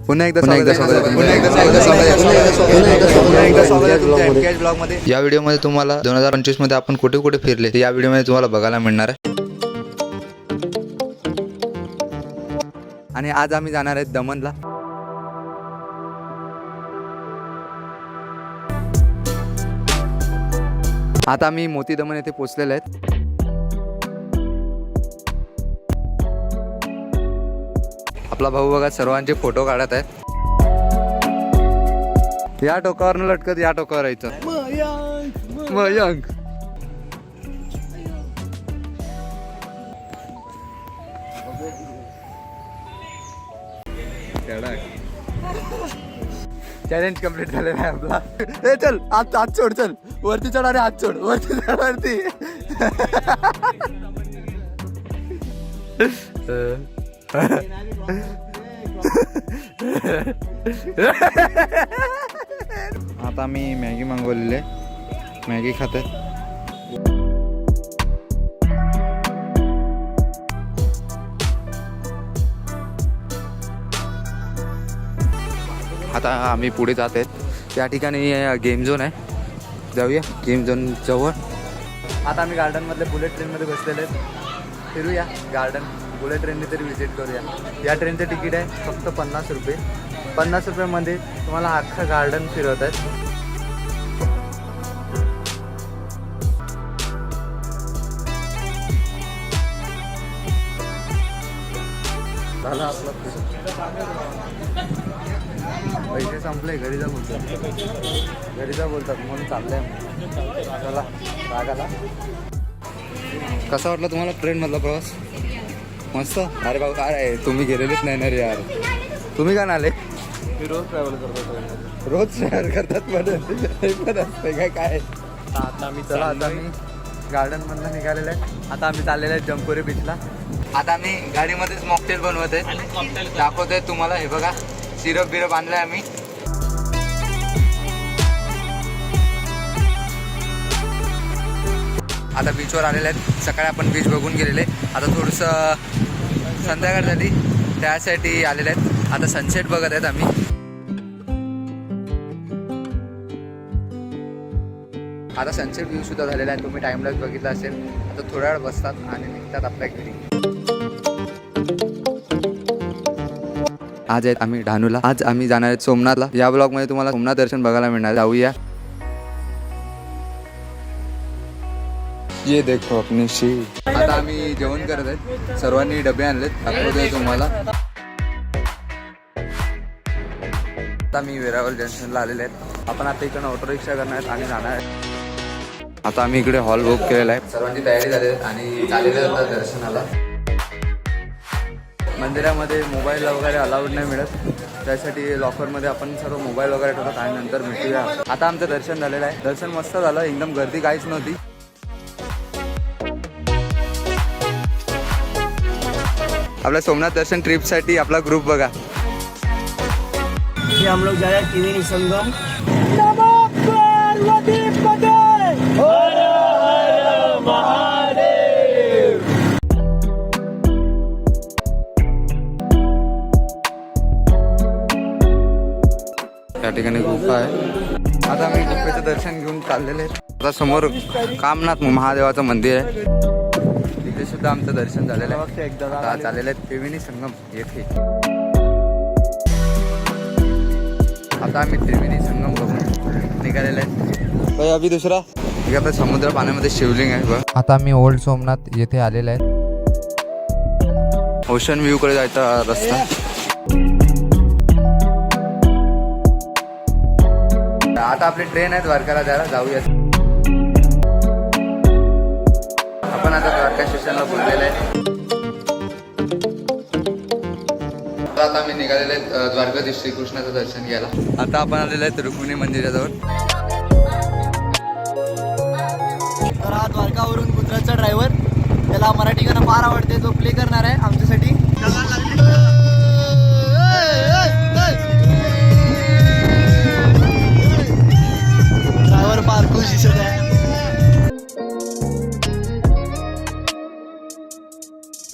पुन्हा एकदा ब्लॉग मध्ये. या व्हिडिओमध्ये तुम्हाला 2025 मध्ये आपण कुठे कुठे फिरले या व्हिडिओमध्ये तुम्हाला बघायला मिळणार आहे. आणि आज आम्ही जाणार आहेत दमनला. आता आम्ही मोती दमन येथे पोहोचलेले आहेत. आपला भाऊ बघा सर्वांचे फोटो काढत आहे. या टोकावर न लटकत या टोकावर यायचं. मयंक चॅलेंज कंप्लीट झालेला आहे आपला. ए चल आज सोड, चल वरती चढ. अरे आज सोड, वरती चढ वरती. आता आम्ही मॅगी मागवलेली आहे, मॅगी खाते. आता आम्ही पुढे जात आहेत. या ठिकाणी गेम झोन आहे, जाऊया गेम झोन जवळ. आता आम्ही गार्डनमधल्या बुलेट ट्रेनमध्ये बसलेले आहेत. फिरूया गार्डन, बुलेट ट्रेनने तरी विजिट करूया. या ट्रेनचं तिकीट आहे फक्त 50 रुपये. 50 रुपयामध्ये तुम्हाला अख्खं गार्डन फिरवत आहेत. झाला आपला पैसे संपले, घरी जा बोलतात म्हणून चाललंय. चला रागाला. कसा वाटला तुम्हाला ट्रेनमधला प्रवास? मस्त. अरे बाबा काय आहे, तुम्ही गेलेलेच नाही ना रे यार. तुम्ही का आले? मी रोज ट्रॅव्हल करतो. रोज ट्रॅव्हल करतात पण असतं काय? आता आम्ही चला आता आम्ही गार्डनमधनं निघालेलं आहे. आता आम्ही चाललेलो आहे जंपोरी बीचला. आता आम्ही गाडीमध्येच मॉकटेल बनवत आहे, दाखवतोय तुम्हाला. हे बघा सिरप बिरप आणलाय आम्ही. आता बीचवर आलेले आहेत. सकाळी आपण बीच बघून गेलेले. आता थोडंसं संध्याकाळ झाली त्यासाठी आलेले आहेत. आता सनसेट बघत आहेत आम्ही. आता सनसेट व्ह्यू सुद्धा झालेला आहे, तुम्ही टाइमलाच बघितला असेल. आता थोड्या वेळ बसतात आणि निघतात आपल्या घरी. आज आहेत आम्ही डहाणूला. आज आम्ही जाणार आहेत सोमनाथला. या ब्लॉगमध्ये तुम्हाला सोमनाथ दर्शन बघायला मिळणार. जाऊया. ये देखो अपनी शी. आता आम्ही जेवण करत आहेत. सर्वांनी डबे आणलेत, दाखवतोय तुम्हाला. आता आम्ही वेरावल जंक्शनला आलेले आहेत. आपण आता इकडनं ऑटो रिक्षा करणार आहेत आणि जाणार आहेत. आता आम्ही इकडे हॉल बुक केलेला आहे. सर्वांची तयारी झाली आहे आणि चाललेले होतात दर्शनाला. मंदिरामध्ये मोबाईल वगैरे अलाउड नाही मिळत, त्यासाठी लॉकरमध्ये आपण सर्व मोबाईल वगैरे ठेवतात आणि नंतर भेटूया. आता आमचं दर्शन झालेलं आहे. दर्शन मस्त झालं, एकदम गर्दी काहीच नव्हती. आपल्या सोमनाथ दर्शन ट्रिपसाठी आपला ग्रुप बघा. हम लोग जा रहे हैं त्रिवेणी संगम. या ठिकाणी गुफा आहे. आता आम्ही गुफेचं दर्शन घेऊन चाललेले आहेत. आता समोर कामनाथ महादेवाचं मंदिर आहे, तिथे सुद्धा आमचं दर्शन झालेलं आहे. आता चाललेलं आहे त्रिवेणी संगम येथे. आता आम्ही त्रिवेणी संगम बघून निघालेले आहे. अभि दुसरा आपल्या समुद्र पाण्यामध्ये शिवलिंग आहे बघ. आता आम्ही ओल्ड सोमनाथ येथे आलेले आहे. ओशन व्ह्यू कडे जायचा रस्ता. आता आपली ट्रेन आहे द्वारकाला जायला. जाऊया आपण. आता द्वारका स्टेशनला बोललेलं आहे. आता आम्ही निघालेले आहेत द्वारकाधीश श्रीकृष्णाचं दर्शन घ्यायला. आता आपण आलेलो आहेत रुक्मिणी मंदिराजवळ. तर हा द्वारकावरून गुजरातचा ड्रायव्हर, त्याला मराठी गाणं फार आवडते, तो प्ले करणार आहे आमच्यासाठी. ड्रायव्हर फार खुश दिसत आहे.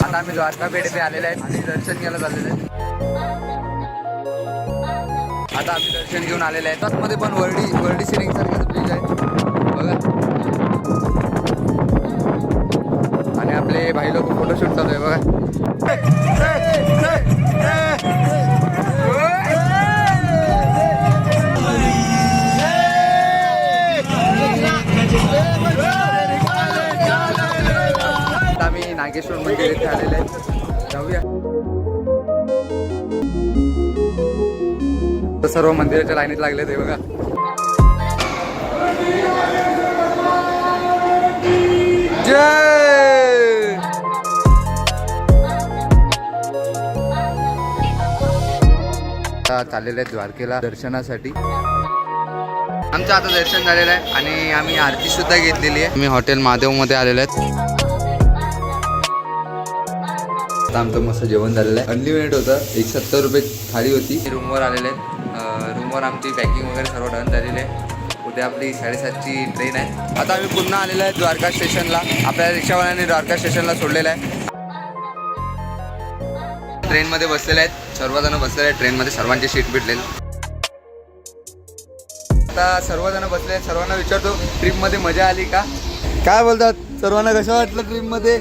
आता आम्ही द्वारका पेठ येथे आलेले आहेत आणि दर्शन घ्यायला चाललेले आहेत. आता आम्ही दर्शन घेऊन आलेले आहे. त्यामध्ये पण वर्डी सिरिंग सारखं ब्रिज आहे बघा. आणि आपले भाई लोक फोटोशूट चालू आहे बघा. आम्ही नागेश्वर मंदिर इथे आलेले आहेत. जाऊया. सर्व मंदिराच्या लाईनीत लागले ते बघा. जय. चाललेले आहेत द्वारकेला दर्शनासाठी. आमचं आता दर्शन झालेलं आहे आणि आम्ही आरती सुद्धा घेतलेली आहे. आम्ही हॉटेल महादेव मध्ये आलेलो आहेत. आता आमचं मस्त जेवण झालेलं आहे. अनलिमिटेड होतं. 170 रुपये थाळी होती. रूमवर आलेले आहेत. रूमवर आमची पॅकिंग वगैरे सर्व डन झालेली आहे. उद्या आपली 7:30ची ट्रेन आहे. आता आम्ही पुन्हा आलेलो आहे द्वारका स्टेशनला. आपल्या रिक्षावाल्याने द्वारका स्टेशनला सोडलेलं आहे. ट्रेनमध्ये बसलेले आहेत सर्वजण. बसलेले आहेत ट्रेनमध्ये. सर्वांची सीट भेटलेली. आता सर्वजण बसले आहेत. सर्वांना विचारतो ट्रिपमध्ये मजा आली का? काय बोलतात सर्वांना? कसं वाटलं ट्रिपमध्ये?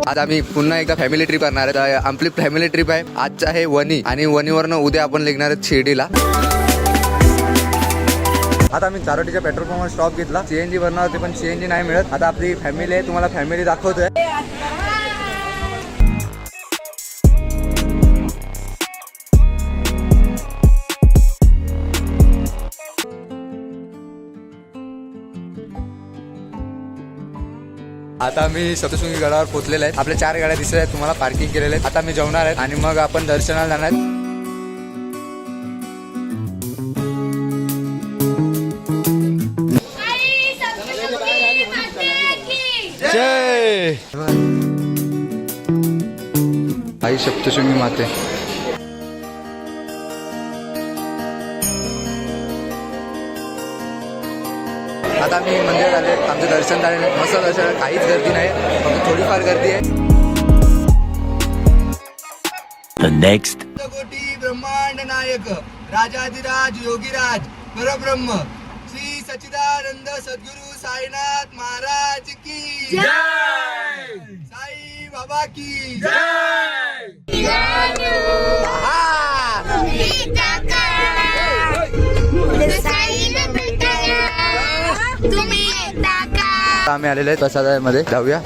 आज आम्ही पुन्हा एकदा फॅमिली ट्रिप करणार आहे. आपली फॅमिली ट्रिप आहे. आजचं आहे वणी आणि वणीवरनं उद्या आपण निघणार आहेत शिर्डीला. आता आम्ही चारोटीच्या पेट्रोल पंपवर स्टॉप घेतला. CNG भरणार होते पण CNG नाही मिळत. आता आपली फॅमिली आहे. तुम्हाला फॅमिली दाखवतोय. आता आम्ही सप्तशृंगी गडावर पोहोचलेले आहेत. आपल्या 4 गाड्या दिसत आहेत तुम्हाला पार्किंग केलेले आहेत. आता मी जेवणार आहेत आणि मग आपण दर्शनाला जाणार. जय आई सप्तशृंगी माते. आता आम्ही मंदिरात आले. आमचं दर्शन झालेलं आहे. मस्त दर्शन. काहीच गर्दी नाही. फक्त थोडीफार गर्दी आहे. The next कोटी ब्रह्मांड नायक राजाधिराज योगीराज परब्रह्म श्री सच्चिदानंद सद्गुरु साईनाथ महाराज की जय. साई बाबा की जय. आम्ही आलेले आहेत प्रसादामध्ये. जाऊया.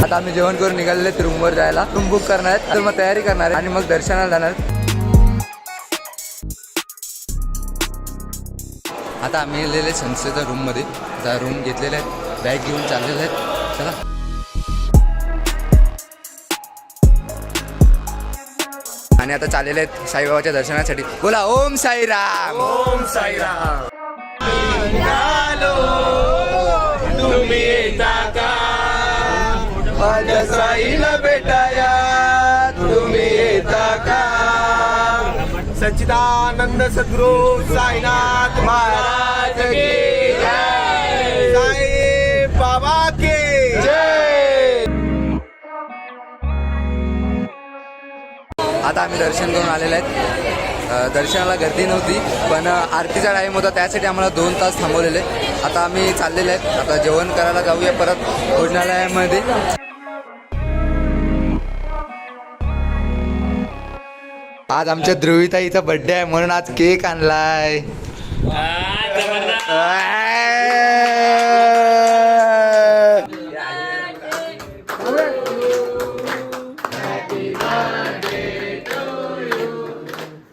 आता आम्ही जेवण करून निघालेले आहेत रूमवर जायला. रूम बुक करणार आहेत. तर मग तयारी करणार आहे आणि मग दर्शनाला जाणार. आता आम्ही गेलेले संस्थेच्या रूममध्ये. आता रूम घेतलेले आहेत. बॅग घेऊन चाललेले आहेत. चला. आणि आता चाललेले आहेत साईबाबाच्या दर्शनासाठी. बोला ओम साईराम. ओम साईराम. तुम्ही येता का माझ्या साईला भेटाया? तुम्ही येता का? सच्चिदानंद सद्गुरु साईनाथ महाराज की जय. साई बाबा की जय. आता आम्ही दर्शन करून आलेले आहेत. दर्शनाला गर्दी नव्हती पण आरतीचा टाईम होता त्यासाठी आम्हाला 2 तास थांबवलेले. आता आम्ही चाललेले आहेत. आता जेवण करायला जाऊया परत भोजनालयामध्ये. आज आमच्या ध्रुवीताईचा बर्थडे आहे म्हणून आज केक आणलाय.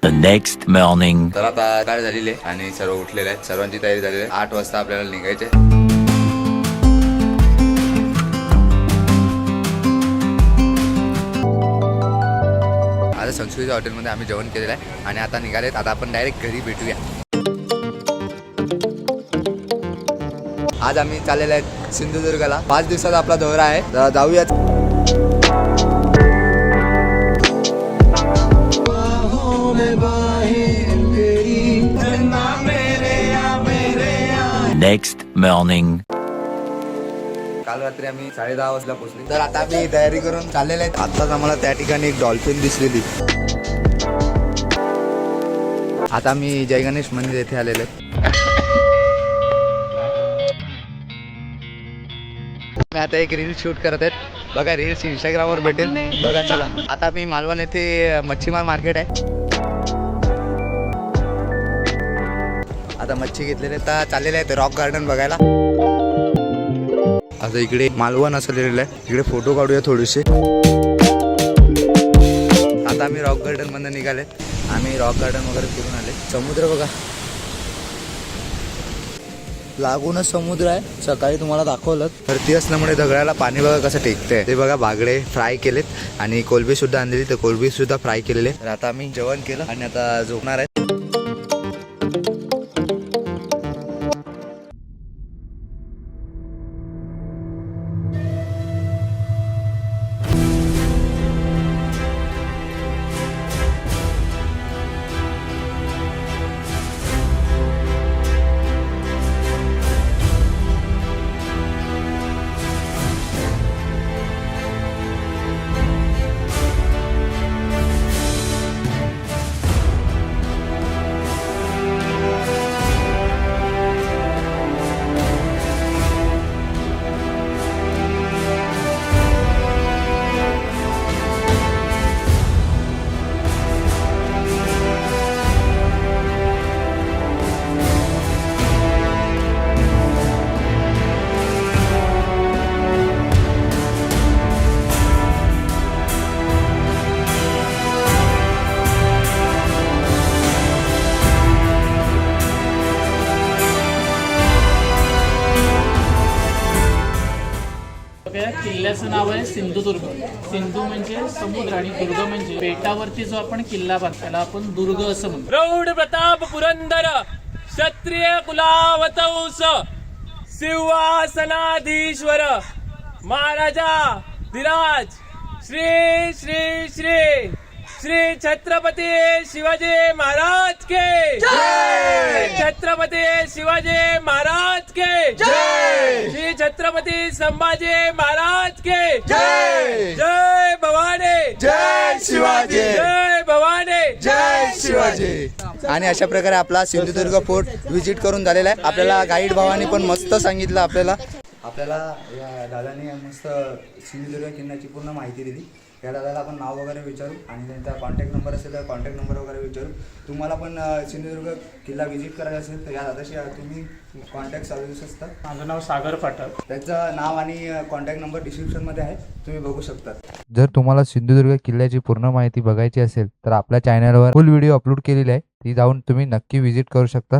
the next morning. तर आता काय झालेली आहे आणि सर्व उठलेले आहेत. सर्वांची तयारी झालेली आहे. 8 वाजता आपल्याला निघायचे. आता संस्कृती हॉटेलमध्ये आम्ही जेवण केलेलं आहे आणि आता निघालेत. आता आपण डायरेक्ट घरी भेटूया. आज आम्ही चाललेलो आहेत सिंधुदुर्गला. 5 दिवसाचा आपला दौरा आहे. तर जाऊयात. बाहों में बाहें तेरी next morning. काल रात्री आम्ही 10:30 वाजता पोहोचले. तर आता आम्ही तयारी करून चाललेले आहेत. आत्ताच आम्हाला त्या ठिकाणी एक डॉल्फिन दिसलेली. आता आम्ही जय गणेश मंदिर येथे आलेले आहे. मी आता एक रील शूट करत आहेत. बघा रील्स इंस्टाग्रामवर भेटेल बघा. चला आता मी मालवण येथे मच्छीमार मार्केट आहे. आता मच्छी घेतलेले तर चाललेले आहेत रॉक गार्डन बघायला. आता इकडे मालवण असं लिहिलेलं आहे. इकडे फोटो काढूया थोडेसे. आता आम्ही रॉक गार्डन मधून निघाले. आम्ही रॉक गार्डन वगैरे फिरून आले. समुद्र बघा लागूनच समुद्र आहे. सकाळी तुम्हाला दाखवलं भरती असल्यामुळे दगडाला पाणी बघा कसं टेकतंय ते बघा. बागडे फ्राय केलेत आणि कोलबी सुद्धा आणलेली. तर कोलबी सुद्धा फ्राय केलेले. तर आता आम्ही जेवण केलं आणि आता झोपणार आहे. किल्ल्याचं नाव आहे सिंधुदुर्ग. सिंधू म्हणजे समुद्र आणि दुर्ग म्हणजे बेटावरती जो आपण किल्ला बांधतो त्याला आपण दुर्ग असं म्हणतो. प्रौढ प्रताप पुरंदर क्षत्रिय कुलावतंस सिंहासनाधीश्वर महाराजा धीराज श्री श्री श्री श्री छत्रपती शिवाजी महाराज के जय. छत्रपती शिवाजी महाराज के जय. श्री छत्रपती संभाजी महाराज के जय. जय भवानी जय शिवाजी. जय भवानी जय शिवाजी. आणि अशा प्रकारे आपला सिंधुदुर्ग फोर्ट व्हिजिट करून झालेला आहे. आपल्याला गाईड भावानी पण मस्त सांगितलं. आपल्याला या दादाने मस्त सिंधुदुर्ग किल्ल्याची पूर्ण माहिती दिली. या दादाला आपण नाव वगैरे विचारू आणि त्यांचा कॉन्टॅक्ट नंबर असेल तर कॉन्टॅक्ट नंबर वगैरे विचारू. तुम्हाला पण सिंधुदुर्ग किल्ला व्हिजिट करायचा असेल तर या दादाशी तुम्ही कॉन्टॅक्ट साधू शकता. माझं नाव सागर पाठक. त्याचं नाव आणि कॉन्टॅक्ट नंबर डिस्क्रिप्शनमध्ये आहे, तुम्ही बघू शकता. जर तुम्हाला सिंधुदुर्ग किल्ल्याची पूर्ण माहिती बघायची असेल तर आपल्या चॅनलवर फुल व्हिडिओ अपलोड केलेली आहे. ती जाऊन तुम्ही नक्की व्हिजिट करू शकता.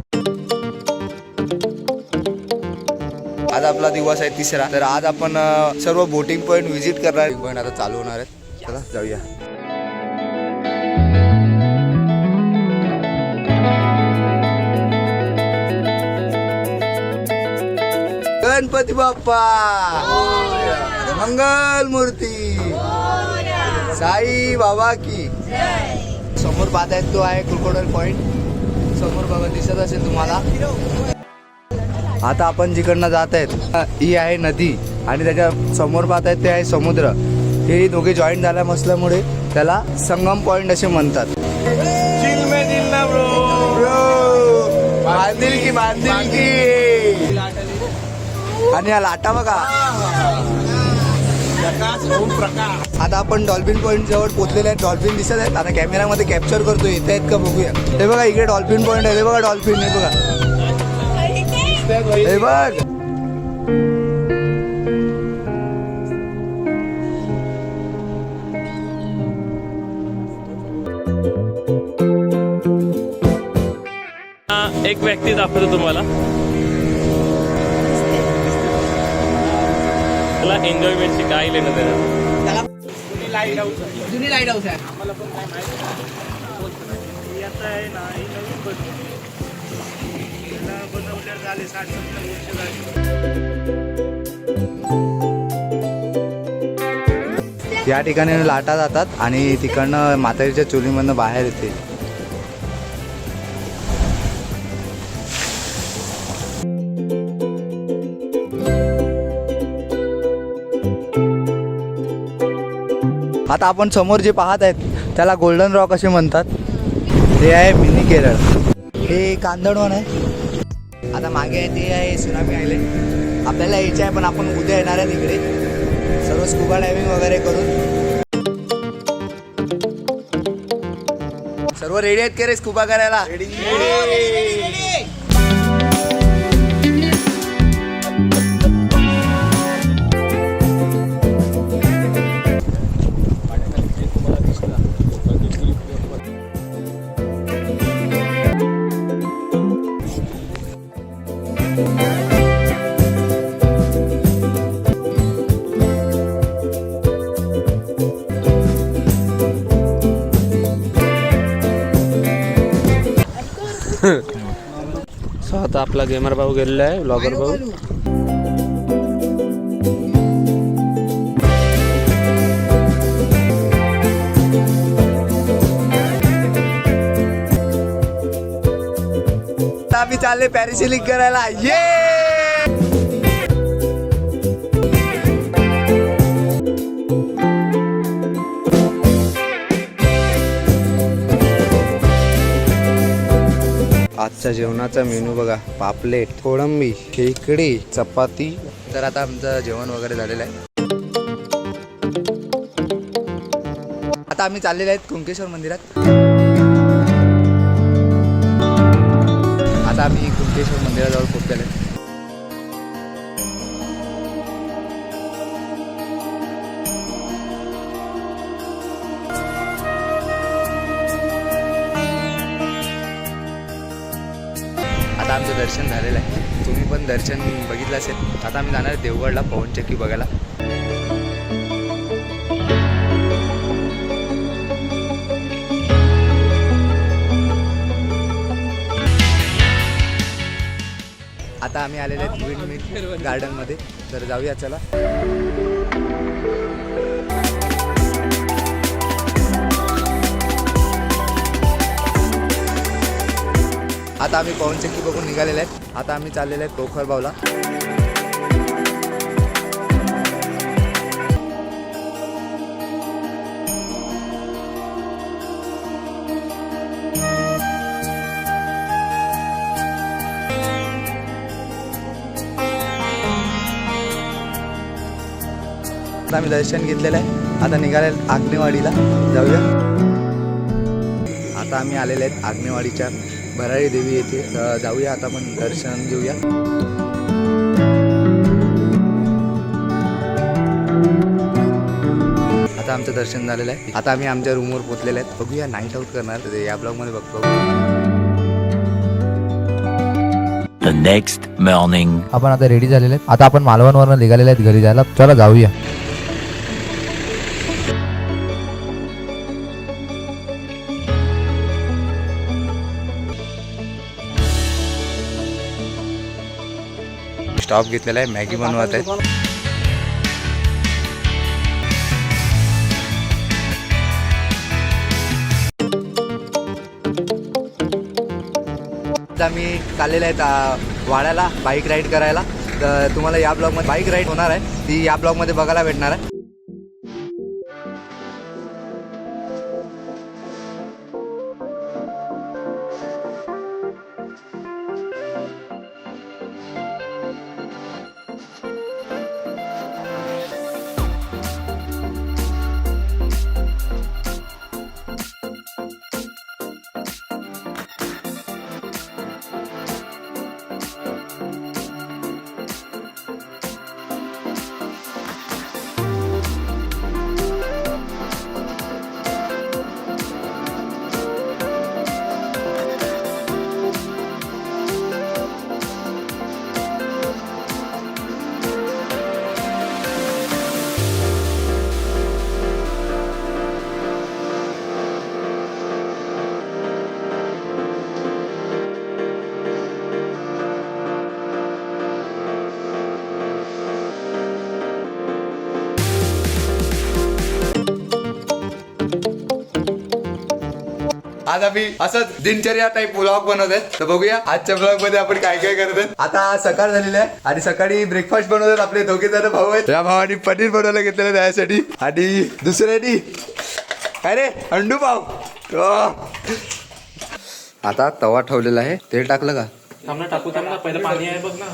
आज आपला दिवस आहे तिसरा. तर आज आपण सर्व बोटिंग पॉईंट व्हिजिट करणार. पॉईंट आता चालू होणार आहेत. चला जाऊया. गणपती बाप्पा मंगल मूर्ती साई बाबा की. समोर पाहतायत तो आहे क्रोकोडाईल पॉइंट. समोर बघा दिसत असेल तुम्हाला. आता आपण जिकडनं जात आहेत ही आहे नदी आणि त्याच्या समोर पाहतायत ते आहे समुद्र. हे दोघे जॉईंट झाल्या असल्यामुळे त्याला संगम पॉइंट असे म्हणतात. बांधील की आणि या लाटा बघा. आता आपण डॉल्फिन पॉइंट जवळ पोहोचलेले आहेत. डॉल्फिन दिसत आहेत. आता कॅमेरामध्ये कॅप्चर करतो येत आहेत का बघूया. हे बघा इकडे डॉल्फिन पॉइंट आहे. हे बघा डॉल्फिन. हे बघा हे बघ. एक व्यक्ती दाखवतो तुम्हाला. त्याला एन्जॉयमेंटची काय लेणं देणार. जुनी लाईट हाऊस आहे. आम्हाला पण काय माहिती आता आहे ना. ही नवीन बनवल्या झाले 60-70 वर्ष झाली. या ठिकाणी लाटा जातात आणि तिकडनं म्हातारीच्या चुलीमधनं बाहेर येते. आता आपण समोर जे पाहत आहेत त्याला गोल्डन रॉक असे म्हणतात. ते आहे मिनी केरळ. हे कांदळवन आहे. आता मागे आहे ते आहे सुनामी आयलंड. आपल्याला यायचे आहे पण आपण उद्या येणार आहे तिकडे सर्व स्कुबा डायव्हिंग वगैरे करून. सर्व रेडी आहेत का रे स्कुबा करायला? सो आता आपला गेमर भाऊ गेलेला आहे, ब्लॉगर भाऊ. आता आम्ही चालले पॅरिसिलिंग करायला. ये आजच्या जेवणाचा मेनू बघा, पापलेट, कोळंबी, खेकडी, चपाती. तर आता आमचं जेवण वगैरे झालेलं आहे. आता आम्ही चाललेले आहेत कुंकेश्वर मंदिरात. आता आम्ही कुंकेश्वर मंदिराजवळ पोहोचलेलो आहे. आता आमचं दर्शन झालेलं आहे. तुम्ही पण दर्शन बघितलं असेल. आता आम्ही जाणार आहे देवगडला पवनचक्की बघायला. आता आम्ही आलेले आहेत विंडमिल गार्डनमध्ये. तर जाऊया चला. आता आम्ही पवनचक्की बघून निघालेले आहेत. आता आम्ही चाललेले आहेत पोखरबावला. आता आम्ही दर्शन घेतलेलं आहे. आता निघाले आग्नेवाडीला जाऊया. आता आम्ही आलेले आहेत आग्नेवाडीच्या भराडी देवी येथे. जाऊया आता आपण दर्शन घेऊया. आता आमचं दर्शन झालेलं आहे. आता आम्ही आमच्या रूमवर पोहोचलेले आहेत. बघूया नाईट आऊट करणार या ब्लॉगमध्ये बघतो. The next morning. आपण आता रेडी झालेले आहेत. आता आपण मालवणवरून निघालेले आहेत घरी जायला. चला जाऊया. स्टॉप घेतलेला आहे. मॅगी बनवत आहे. आता मी चाललेले आहेत वाड्याला बाईक राईड करायला. तर तुम्हाला या ब्लॉगमध्ये बाईक राईड होणार आहे ती या ब्लॉगमध्ये बघायला भेटणार आहे. आज आम्ही असंच दिनचर्या टाईप ब्लॉग बनवत आहेत. तर बघूया आजच्या ब्लॉग मध्ये आपण काय काय करत आहेत. आता सकाळ झालेली आहे आणि सकाळी ब्रेकफास्ट बनवतात आपले दोघे जण भाऊ आहेत. या भावानी पनीर बनवायला घेतलेलं त्यासाठी आणि दुसऱ्यानी काय रे अंडू पाव. आता तवा ठेवलेला आहे. तेल टाकलं का? थांबना टाकू थांबना पहिलं पाणी आहे बघ ना.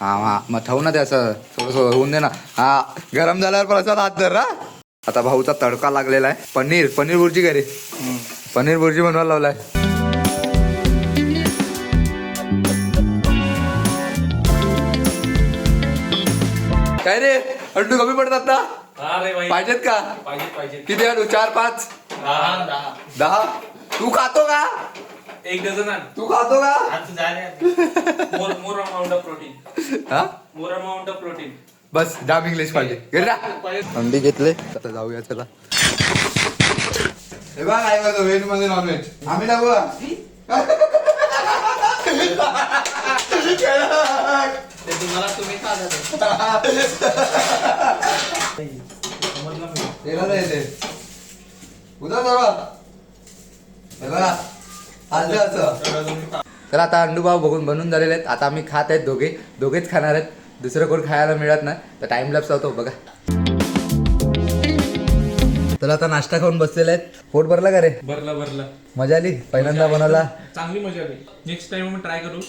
हा मग ठेवू ना ते असं थोडंसं होऊन दे ना. हा गरम झाल्यावर पण असा हात धर ना. आता भाऊचा तडका लागलेला आहे. पनीर बुर्जी काय रे? पनीर बुर्जी बनवायला लावलाय. काय रे अंडू कमी पडतात ना? पाहिजेत का? किती आणू? 4 5 10. तू खातो का? 1 डझन आण. तू खातो का? More amount of protein. हा मोर अमाउंट ऑफ प्रोटीन. बस जाम इंग्लिश पाहिजे. अंडी घेतले. आता जाऊया चला. हे बघ काय करतो व्हेज मध्ये नॉनव्हेज. आम्ही टाकू तुम्हाला तुम्ही उद्या तर आता अंडू पाव बघून बनून झालेले आहेत. आता आम्ही खात आहेत. दोघेच खाणार आहेत. दुसरं कोण खायला मिळत नाही. तर टाइम लॅप्स होतो बघा. तर आता नाश्ता खाऊन बसलेले आहेत. पोट भरला का रे? भरला. मजा आली पहिल्यांदा बनवला. चांगली मजा आली. नेक्स्ट टाइम आम्ही ट्राय करू.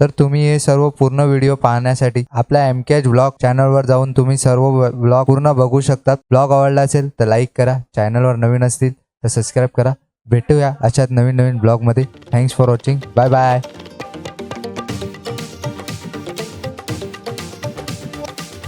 तर तुम्ही हे सर्व पूर्ण व्हिडिओ पाहण्यासाठी आपल्या MKH ब्लॉग चॅनलवर जाऊन तुम्ही सर्व ब्लॉग पूर्ण बघू शकतात. ब्लॉग आवडला असेल तर लाईक करा. चॅनलवर नवीन असतील तर सबस्क्राईब करा. भेटूया अशाच नवीन ब्लॉगमध्ये. Thanks for watching. Bye bye.